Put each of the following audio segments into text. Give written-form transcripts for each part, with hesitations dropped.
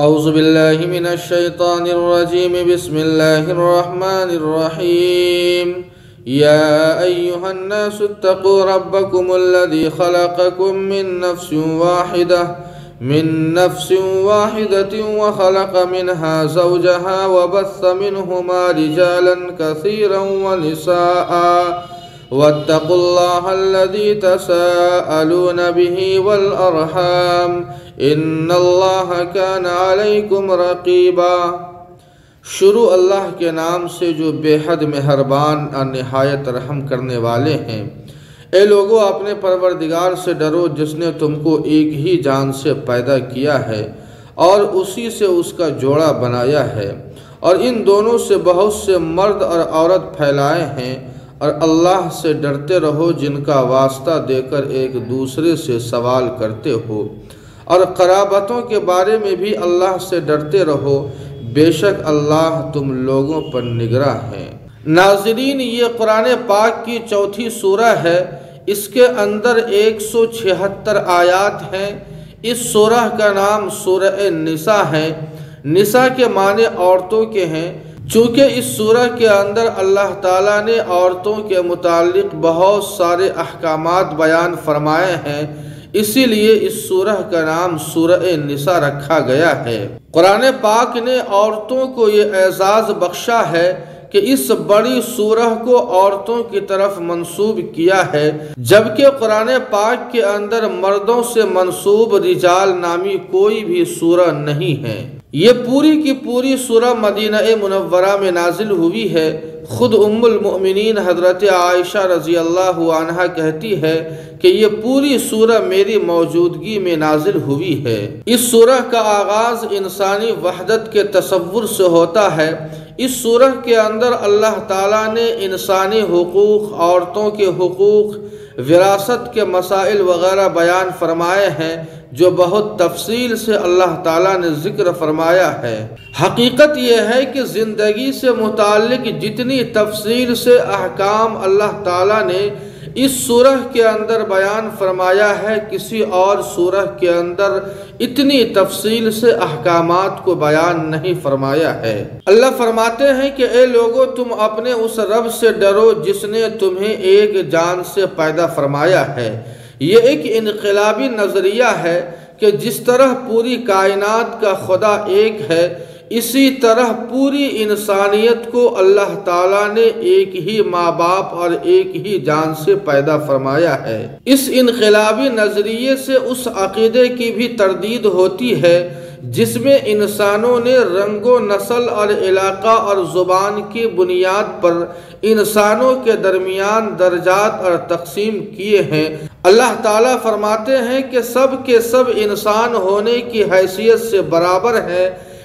اعوذ باللہ من الشیطان الرجیم بسم اللہ الرحمن الرحیم یا ایہا الناس اتقوا ربکم الذی خلقکم من نفس واحدة وخلق منها زوجها وبث منهما رجالا كثيرا ونساء واتقوا الله الذي تساءلون به والأرحام ان اللہ کان علیکم رقیبا۔ شروع اللہ کے نام سے جو بے حد مہربان اور نہایت رحم کرنے والے ہیں۔ اے لوگو، اپنے پروردگار سے ڈرو جس نے تم کو ایک ہی جان سے پیدا کیا ہے اور اسی سے اس کا جوڑا بنایا ہے، اور ان دونوں سے بہت سے مرد اور عورت پھیلائے ہیں، اور اللہ سے ڈرتے رہو جن کا واسطہ دے کر ایک دوسرے سے سوال کرتے ہو، اور قرابتوں کے بارے میں بھی اللہ سے ڈرتے رہو، بے شک اللہ تم لوگوں پر نگراں ہے۔ ناظرین، یہ قرآن پاک کی چوتھی سورہ ہے۔ اس کے اندر 176 آیات ہیں۔ اس سورہ کا نام سورہ نساء ہے۔ نساء کے معنی عورتوں کے ہیں۔ چونکہ اس سورہ کے اندر اللہ تعالیٰ نے عورتوں کے متعلق بہت سارے احکامات بیان فرمائے ہیں، اسی لیے اس سورہ کا نام سورہ نساء رکھا گیا ہے۔ قرآن پاک نے عورتوں کو یہ اعزاز بخشا ہے کہ اس بڑی سورہ کو عورتوں کی طرف منسوب کیا ہے، جبکہ قرآن پاک کے اندر مردوں سے منسوب رجال نامی کوئی بھی سورہ نہیں ہے۔ یہ پوری کی پوری سورہ مدینہ منورہ میں نازل ہوئی ہے۔ خود ام المؤمنین حضرت عائشہ رضی اللہ عنہا کہتی ہے کہ یہ پوری سورہ میری موجودگی میں نازل ہوئی ہے۔ اس سورہ کا آغاز انسانی وحدت کے تصور سے ہوتا ہے۔ اس سورہ کے اندر اللہ تعالیٰ نے انسانی حقوق، عورتوں کے حقوق، وراثت کے مسائل وغیرہ بیان فرمائے ہیں، جو بہت تفصیل سے اللہ تعالیٰ نے ذکر فرمایا ہے۔ حقیقت یہ ہے کہ زندگی سے متعلق جتنی تفصیل سے احکام اللہ تعالیٰ نے اس سورہ کے اندر بیان فرمایا ہے، کسی اور سورہ کے اندر اتنی تفصیل سے احکامات کو بیان نہیں فرمایا ہے۔ اللہ فرماتے ہیں کہ اے لوگو، تم اپنے اس رب سے ڈرو جس نے تمہیں ایک جان سے پیدا فرمایا ہے۔ یہ ایک انقلابی نظریہ ہے کہ جس طرح پوری کائنات کا خدا ایک ہے، اسی طرح پوری انسانیت کو اللہ تعالیٰ نے ایک ہی ماں باپ اور ایک ہی جان سے پیدا فرمایا ہے۔ اس انقلابی نظریے سے اس عقیدے کی بھی تردید ہوتی ہے جس میں انسانوں نے رنگ و نسل اور علاقہ اور زبان کی بنیاد پر انسانوں کے درمیان درجات اور تقسیم کیے ہیں۔ اللہ تعالیٰ فرماتے ہیں کہ سب کے سب انسان ہونے کی حیثیت سے برابر ہے،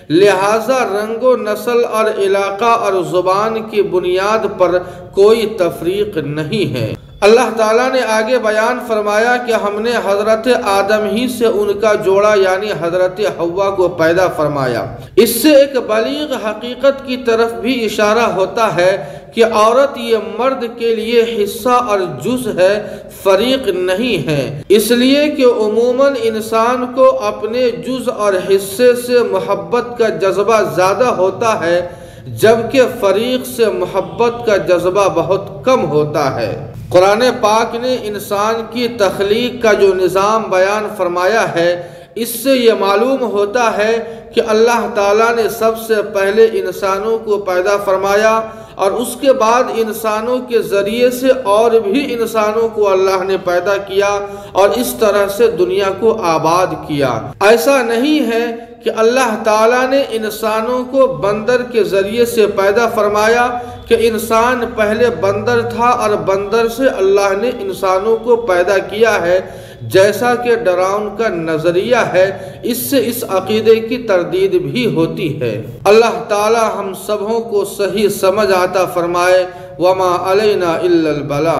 لہٰذا رنگ و نسل اور علاقہ اور زبان کی بنیاد پر کوئی تفریق نہیں ہے۔ اللہ تعالیٰ نے آگے بیان فرمایا کہ ہم نے حضرت آدم ہی سے ان کا جوڑا یعنی حضرت حوا کو پیدا فرمایا۔ اس سے ایک بلیغ حقیقت کی طرف بھی اشارہ ہوتا ہے کہ عورت یہ مرد کے لیے حصہ اور جز ہے، فریق نہیں ہے، اس لیے کہ عموماً انسان کو اپنے جز اور حصے سے محبت کا جذبہ زیادہ ہوتا ہے، جبکہ فریق سے محبت کا جذبہ بہت کم ہوتا ہے۔ قرآن پاک نے انسان کی تخلیق کا جو نظام بیان فرمایا ہے، اس سے یہ معلوم ہوتا ہے کہ اللہ تعالیٰ نے سب سے پہلے انسانوں کو پیدا فرمایا، اور اس کے بعد انسانوں کے ذریعے سے اور بھی انسانوں کو اللہ نے پیدا کیا، اور اس طرح سے دنیا کو آباد کیا۔ ایسا نہیں ہے کہ اللہ تعالیٰ نے انسانوں کو بندر کے ذریعے سے پیدا فرمایا کہ انسان پہلے بندر تھا اور بندر سے اللہ نے انسانوں کو پیدا کیا ہے، جیسا کہ ڈراؤن کا نظریہ ہے۔ اس سے اس عقیدے کی تردید بھی ہوتی ہے۔ اللہ تعالی ہم سبوں کو صحیح سمجھ عطا فرمائے۔ وما علینا الا البلاغ۔